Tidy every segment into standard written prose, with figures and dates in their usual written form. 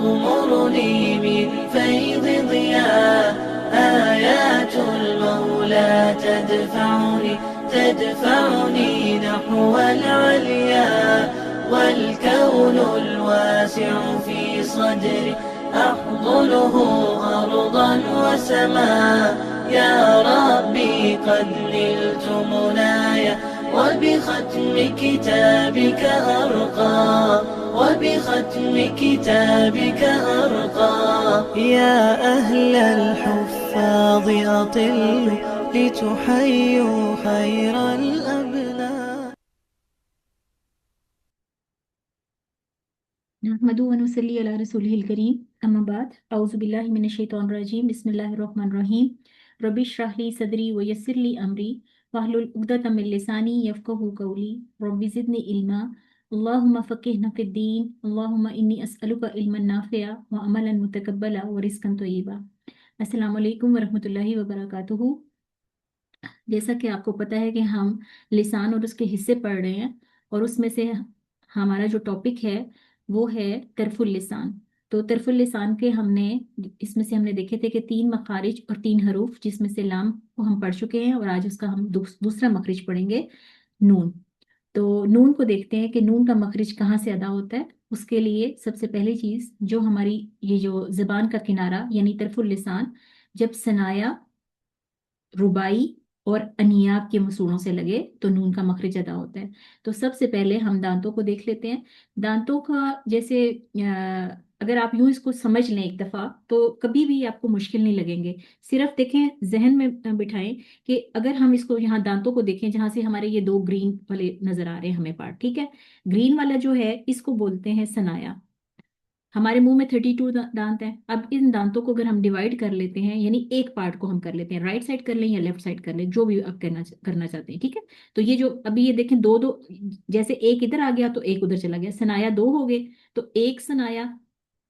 تغمرني من فيض ضياء، آيات المولى تدفعني نحو العليا، والكون الواسع في صدري أحضنه أرضا وسماء. يا ربي قد نلت منايا، وبختم كتابك أرقى، وبختم كتابك أرقى. يا أهل الحفاظ أطلوا لتحيوا خير الأبناء. نحمدو ونصلي علی رسولہ الکریم، اما بعد، اعوذ باللہ من الشیطان الرجیم، بسم اللہ الرحمن الرحیم. رب اشرح لی صدری ویسر لی امری واحلل عقدۃ من لسانی یفقہوا قولی، رب زدنی علما، اللہم فقہنا فی الدین، اللہم انی اسألک علما نافعا وعملا متقبلا ورزقا طیبا. السلام علیکم ورحمۃ اللہ وبرکاتہ. جیسا کہ آپ کو پتہ ہے کہ ہم لسان اور اس کے حصے پڑھ رہے ہیں، اور اس میں سے ہمارا جو ٹاپک ہے وہ ہے طرف اللسان. تو طرف اللسان کے اس میں سے ہم نے دیکھے تھے کہ 3 مخارج اور 3 حروف، جس میں سے لام کو ہم پڑھ چکے ہیں، اور آج اس کا ہم دوسرا مخرج پڑھیں گے، نون. تو نون کو دیکھتے ہیں کہ نون کا مخرج کہاں سے ادا ہوتا ہے. اس کے لیے سب سے پہلی چیز، جو ہماری یہ جو زبان کا کنارہ یعنی طرف اللسان جب ثنایا، ربائی اور انیاب کے مسوڑوں سے لگے تو نون کا مخرج ادا ہوتا ہے. تو سب سے پہلے ہم دانتوں کو دیکھ لیتے ہیں. دانتوں کا جیسے اگر آپ یوں اس کو سمجھ لیں ایک دفعہ تو کبھی بھی آپ کو مشکل نہیں لگیں گے. صرف دیکھیں، ذہن میں بٹھائیں کہ اگر ہم اس کو یہاں دانتوں کو دیکھیں، جہاں سے ہمارے یہ 2 گرین والے نظر آ رہے ہیں ہمیں پارٹ، ٹھیک ہے. گرین والا جو ہے اس کو بولتے ہیں ثنایا. ہمارے منہ میں 32 دانت ہیں. اب ان دانتوں کو اگر ہم ڈیوائڈ کر لیتے ہیں، یعنی ایک پارٹ کو ہم کر لیتے ہیں، رائٹ سائڈ کر لیں یا لیفٹ سائڈ کر لیں، جو بھی آپ کرنا چاہتے ہیں، ٹھیک ہے. تو یہ جو ابھی یہ دیکھیں 2 جیسے ایک ادھر آ گیا تو ایک ادھر چلا گیا، ثنایا 2 ہو گئے. تو ایک ثنایا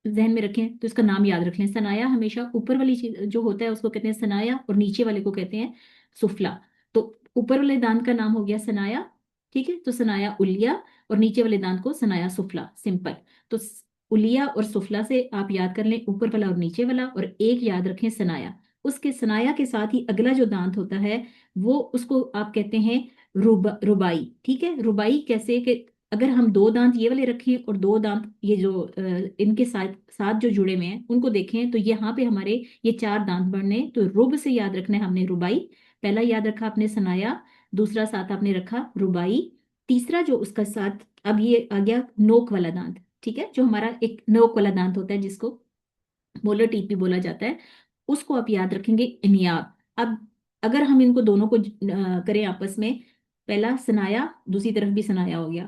ذہن میں رکھیں تو اس کا نام یاد رکھ لیں. ثنایا ہمیشہ اوپر والی چیز جو ہوتا ہے اس کو کہتے ہیں ثنایا، اور نیچے والے کو کہتے ہیں سفلا. تو اوپر والے دانت کا نام ہو گیا ثنایا، ٹھیک ہے. تو ثنایا علیا، اور نیچے والے دانت کو ثنایا سفلا، سمپل. تو علیا اور سفلا سے آپ یاد کر لیں اوپر والا اور نیچے والا، اور ایک یاد رکھیں ثنایا. اس کے ثنایا کے ساتھ ہی اگلا جو دانت ہوتا ہے وہ اس کو آپ کہتے ہیں ربائی، ٹھیک ہے. ربائی کیسے کہ اگر ہم 2 دانت یہ والے رکھیں اور 2 دانت یہ جو ان کے ساتھ جو جڑے ہوئے ہیں ان کو دیکھیں تو یہاں پہ ہمارے یہ 4 دانت بننے. تو رب سے یاد رکھنا ہے ہم نے ربائی، پہلا یاد رکھا آپ نے ثنایا، دوسرا ساتھ آپ نے رکھا ربائی، تیسرا جو اس کا ساتھ اب یہ آ گیا نوک والا دانت، ٹھیک ہے. جو ہمارا ایک نوک والا دانت ہوتا ہے جس کو مولر ٹیپ بھی بولا جاتا ہے، اس کو آپ یاد رکھیں گے انیاب. اب اگر ہم ان کو دونوں کو کریں آپس میں، پہلا ثنایا دوسری طرف بھی ثنایا ہو گیا،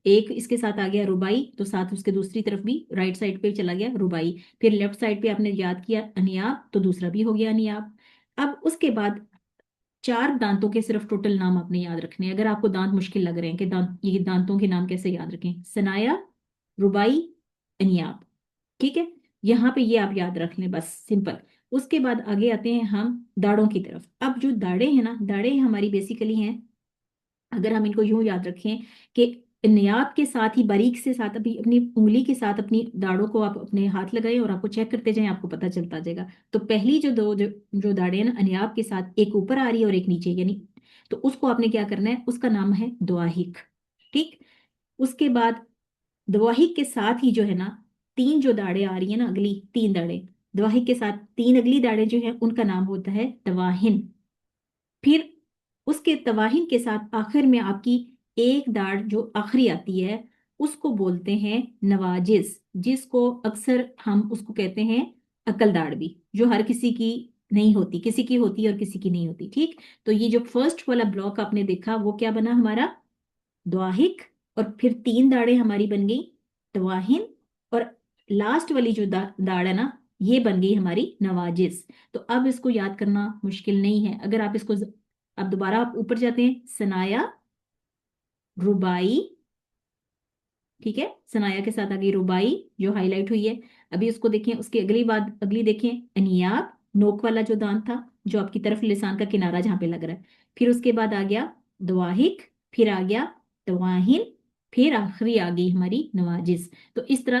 ایک اس کے ساتھ آ گیا ربائی، تو ساتھ اس کے دوسری طرف بھی رائٹ سائڈ پہ چلا گیا ربائی. پھر لیفٹ سائڈ پہ آپ نے یاد کیا انیاب، تو دوسرا بھی ہو گیا انیاب. اب اس کے بعد 4 دانتوں کے صرف ٹوٹل نام آپ نے یاد رکھنے ہیں. اگر آپ کو دانت مشکل لگ رہے ہیں کہ یہ دانتوں کے نام کیسے یاد رکھیں، ثنایا، ربائی، انیاب، ٹھیک ہے. یہاں پہ یہ آپ یاد رکھ لیں، بس سمپل. اس کے بعد آگے آتے ہیں ہم داڑوں کی طرف. اب جو داڑیں ہیں نا، داڑیں ہماری بیسیکلی ہیں، اگر ہم ان کو یوں یاد رکھیں کہ نیاب کے ساتھ ہی باریک سے ساتھ ابھی اپنی انگلی کے ساتھ اپنی داڑوں کو آپ اپنے ہاتھ لگائیں اور آپ کو چیک کرتے جائیں، آپ کو پتہ چلتا جائے گا. تو پہلی جو داڑیں ہیں نیاب کے ساتھ، ایک اوپر آ رہی ہے اور ایک نیچے، یعنی تو اس کو آپ نے کیا کرنا ہے، اس کا نام ہے دواہک، ٹھیک. اس کے بعد دواہک کے ساتھ ہی جو ہے نا 3 جو داڑیں آ رہی ہیں نا، اگلی 3 داڑیں دواہک کے ساتھ، 3 اگلی داڑیں جو ہیں ان کا نام ہوتا ہے تواہن. پھر اس کے تواہن کے ساتھ آخر میں آپ کی ایک داڑ جو آخری آتی ہے اس کو بولتے ہیں نواجز، جس کو اکثر ہم اس کو کہتے ہیں عقل داڑ بھی، جو ہر کسی کی نہیں ہوتی، کسی کی ہوتی ہے اور کسی کی نہیں ہوتی، ٹھیک. تو یہ جو فرسٹ والا بلاک آپ نے دیکھا وہ کیا بنا ہمارا، دواہک، اور پھر 3 داڑیں ہماری بن گئی تواہن، اور لاسٹ والی جو داڑ ہے نا یہ بن گئی ہماری نواجز. تو اب اس کو یاد کرنا مشکل نہیں ہے. اگر آپ اس کو اب دوبارہ آپ اوپر جاتے ہیں، ثنایا، ربائی، ٹھیک ہے، ثنایا کے ساتھ آگے ربائی جو ہائی لائٹ ہوئی ہے. ابھی اس کو دیکھیں، اس کی اگلی دیکھیں انیاب، نوک والا جو دانت تھا جو آپ کی طرف لسان کا کنارہ جہاں پہ لگ رہا ہے. پھر اس کے بعد آ گیا دواہک، پھر آ گیا تواہن، پھر آخری آ گئی ہماری نواجز. تو اس طرح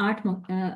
8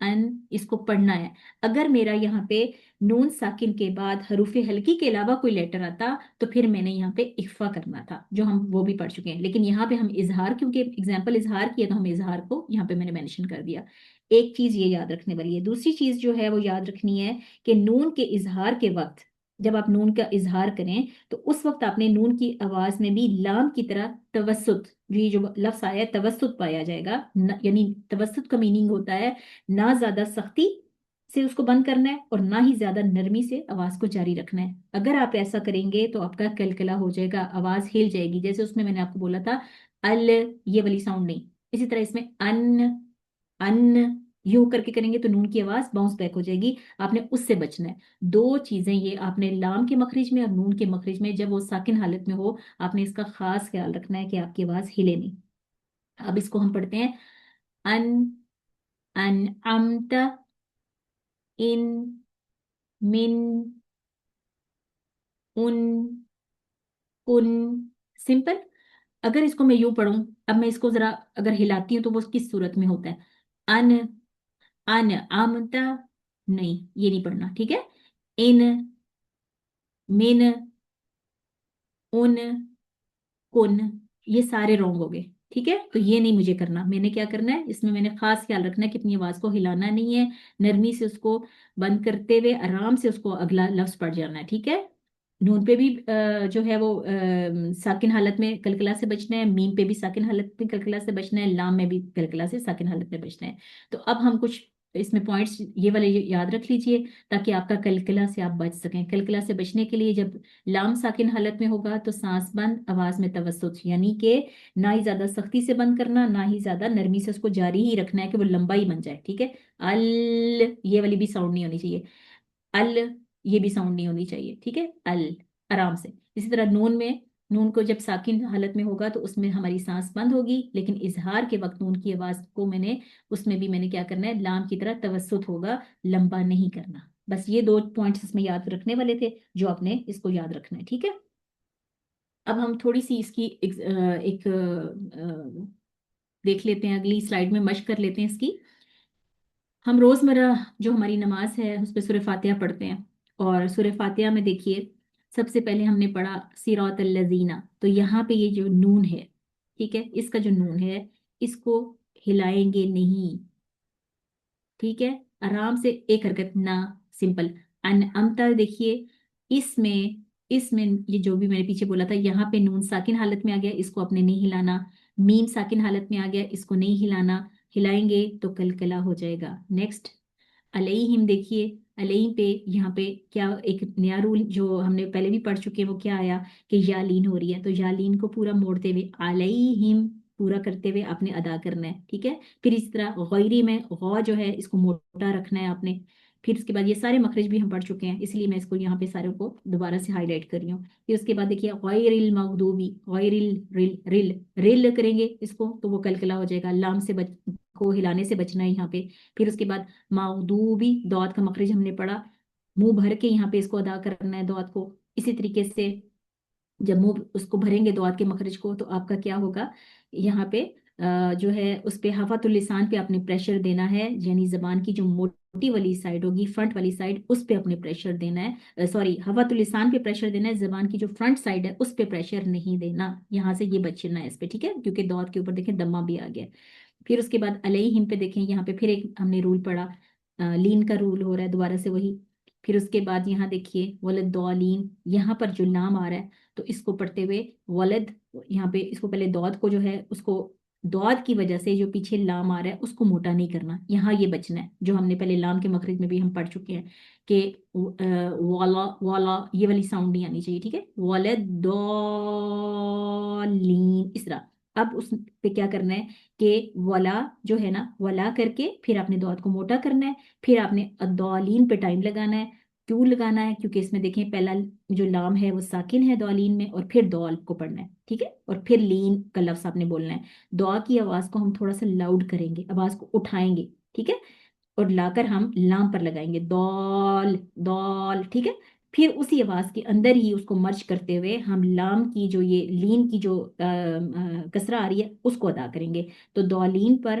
ان اس کو پڑھنا ہے. اگر میرا یہاں پہ نون ساکن کے بعد حروف ہلکی کے علاوہ کوئی لیٹر آتا تو پھر میں نے یہاں پہ اخفا کرنا تھا، جو ہم وہ بھی پڑھ چکے ہیں. لیکن یہاں پہ ہم اظہار، کیونکہ ایگزامپل اظہار کیا تو ہم اظہار کو یہاں پہ میں نے مینشن کر دیا. ایک چیز یہ یاد رکھنے والی ہے. دوسری چیز جو ہے وہ یاد رکھنی ہے کہ نون کے اظہار کے وقت جب آپ نون کا اظہار کریں تو اس وقت آپ نے نون کی آواز میں بھی لام کی طرح توسط، یہ جو لفظ آیا ہے توسط پایا جائے گا. یعنی توسط کا میننگ ہوتا ہے نہ زیادہ سختی سے اس کو بند کرنا ہے اور نہ ہی زیادہ نرمی سے آواز کو جاری رکھنا ہے. اگر آپ ایسا کریں گے تو آپ کا کلکلا ہو جائے گا، آواز ہل جائے گی. جیسے اس میں نے آپ کو بولا تھا ال، یہ والی ساؤنڈ نہیں. اسی طرح اس میں ان یوں کر کے کریں گے تو نون کی آواز باؤنس بیک ہو جائے گی. آپ نے اس سے بچنا ہے. دو چیزیں یہ آپ نے لام کے مخرج میں اور نون کے مخرج میں جب وہ ساکن حالت میں ہو آپ نے اس کا خاص خیال رکھنا ہے کہ آپ کی آواز ہلے نہیں. اب اس کو ہم پڑھتے ہیں ان امت ان من ان کن. سمپل. اگر اس کو میں یوں پڑھوں، اب میں اس کو ذرا اگر ہلاتی ہوں تو وہ کس صورت میں ہوتا ہے؟ ان امتا نہیں، یہ نہیں پڑھنا. ٹھیک ہے. ان من ان کن، یہ سارے رونگ ہو گئے. ٹھیک ہے. تو یہ نہیں مجھے کرنا. میں نے کیا کرنا ہے اس میں نے خاص خیال رکھنا ہے کہ اپنی آواز کو ہلانا نہیں ہے، نرمی سے اس کو بند کرتے ہوئے آرام سے اس کو اگلا لفظ پڑھ جانا ہے. ٹھیک ہے. نون پہ بھی جو ہے وہ ساکن حالت میں کلکلا سے بچنا ہے، میم پہ بھی ساکن حالت میں کلکلا سے بچنا ہے، لام میں بھی کلکلا سے ساکن حالت میں بچنا ہے. تو اب ہم کچھ اس میں پوائنٹس یہ والے یاد رکھ لیجئے تاکہ آپ کا کلکلا سے آپ بچ سکیں. کلکلا سے بچنے کے لیے جب لام ساکن حالت میں ہوگا تو سانس بند، آواز میں توسط، یعنی کہ نہ ہی زیادہ سختی سے بند کرنا نہ ہی زیادہ نرمی سے اس کو جاری ہی رکھنا ہے کہ وہ لمبا ہی بن جائے. ٹھیک ہے. ال، یہ والی بھی ساؤنڈ نہیں ہونی چاہیے. ال، یہ بھی ساؤنڈ نہیں ہونی چاہیے. ٹھیک ہے. ال، آرام سے. اسی طرح نون میں، نون کو جب ساکن حالت میں ہوگا تو اس میں ہماری سانس بند ہوگی، لیکن اظہار کے وقت نون کی آواز کو میں نے اس میں بھی میں نے کیا کرنا ہے لام کی طرح توسط ہوگا، لمبا نہیں کرنا. بس یہ دو پوائنٹس اس میں یاد رکھنے والے تھے جو آپ نے اس کو یاد رکھنا ہے. ٹھیک ہے. اب ہم تھوڑی سی اس کی ایک دیکھ لیتے ہیں، اگلی سلائیڈ میں مشق کر لیتے ہیں اس کی. ہم روزمرہ جو ہماری نماز ہے اس پہ سورہ فاتحہ پڑھتے ہیں، اور سورہ فاتحہ میں دیکھیے سب سے پہلے ہم نے پڑھا صراط الذین. تو یہاں پہ یہ جو نون ہے، ٹھیک ہے، اس کا جو نون ہے اس کو ہلائیں گے نہیں. ٹھیک ہے. آرام سے ایک حرکت نہ. سمپل. ان امتا دیکھیے اس میں یہ جو بھی میں نے پیچھے بولا تھا یہاں پہ نون ساکن حالت میں آ گیا، اس کو اپنے نہیں ہلانا. میم ساکن حالت میں آ گیا، اس کو نہیں ہلانا. ہلائیں گے تو کلکلا ہو جائے گا. نیکسٹ علیہم دیکھیے، علیہم پہ یہاں پہ کیا ایک نیا رول جو ہم نے پہلے بھی پڑھ چکے ہیں وہ کیا آیا کہ یالین ہو رہی ہے، تو یالین کو پورا موڑتے ہوئے علیہم پورا کرتے ہوئے آپ نے ادا کرنا ہے. ٹھیک ہے. پھر اس طرح غیری میں غو جو ہے اس کو موٹا رکھنا ہے آپ نے. پھر اس کے بعد یہ سارے مخرج بھی ہم پڑھ چکے ہیں، اس لیے میں اس کو یہاں پہ سارے کو دوبارہ سے ہائی لائٹ کر رہی ہوں. پھر اس کے بعد دیکھیے غیر المغضوبی، غیر رل رل کریں گے اس کو تو وہ کلکلا ہو جائے گا. لام سے کو ہلانے سے بچنا ہے یہاں پہ. پھر اس کے بعد مغضوبی، دعات کا مخرج ہم نے پڑھا، منہ بھر کے یہاں پہ اس کو ادا کرنا ہے دعات کو. اسی طریقے سے جب منہ اس کو بھریں گے دعات کے مخرج کو تو آپ کا کیا ہوگا یہاں پہ جو ہے اس پہ حفات اللسان پہ اپنے پریشر دینا ہے، یعنی زبان کی جو موٹی والی سائڈ ہوگی فرنٹ والی سائڈ اس پہ اپنے پریشر دینا ہے. سوری، حفات اللسان پہ پریشر دینا ہے، زبان کی جو فرنٹ سائڈ ہے اس پہ پریشر نہیں دینا. یہاں سے یہ بچنا ہے اس پہ. ٹھیک ہے. کیونکہ دعات کے اوپر دیکھیں دمہ بھی آ گیا. پھر اس کے بعد علیہم پہ دیکھیں یہاں پہ پھر ایک ہم نے رول پڑھا، لین کا رول ہو رہا ہے دوبارہ سے وہی. پھر اس کے بعد یہاں دیکھیے ولدالین، یہاں پر جو لام آ رہا ہے تو اس کو پڑھتے ہوئے ولد، یہاں پہ اس کو پہلے دعات کو جو ہے اس کو دعات کی وجہ سے جو پیچھے لام آ رہا ہے اس کو موٹا نہیں کرنا، یہاں یہ بچنا ہے جو ہم نے پہلے لام کے مخرج میں بھی ہم پڑھ چکے ہیں کہ والا والا یہ والی ساؤنڈ نہیں آنی چاہیے. ٹھیک ہے. ولدالین اس طرح. اب اس پہ کیا کرنا ہے کہ ولا جو ہے نا ولا کر کے پھر آپ نے دعات کو موٹا کرنا ہے. پھر آپ نے الضالین پہ ٹائم لگانا ہے. کیوں لگانا ہے؟ کیونکہ اس میں دیکھیں پہلا جو لام ہے وہ ساکن ہے دعالین میں، اور پھر دعال کو پڑھنا ہے. ٹھیک ہے. اور پھر لین کا لفظ آپ نے بولنا ہے. دعا کی آواز کو ہم تھوڑا سا لاؤڈ کریں گے، آواز کو اٹھائیں گے. ٹھیک ہے. اور لا کر ہم لام پر لگائیں گے دال دال. ٹھیک ہے. پھر اسی آواز کے اندر ہی اس کو مرچ کرتے ہوئے ہم لام کی جو یہ لین کی جو کسرہ آ رہی ہے اس کو ادا کریں گے. تو دالین پر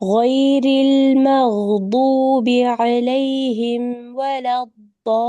غير المغضوب عليهم ولا الضالين.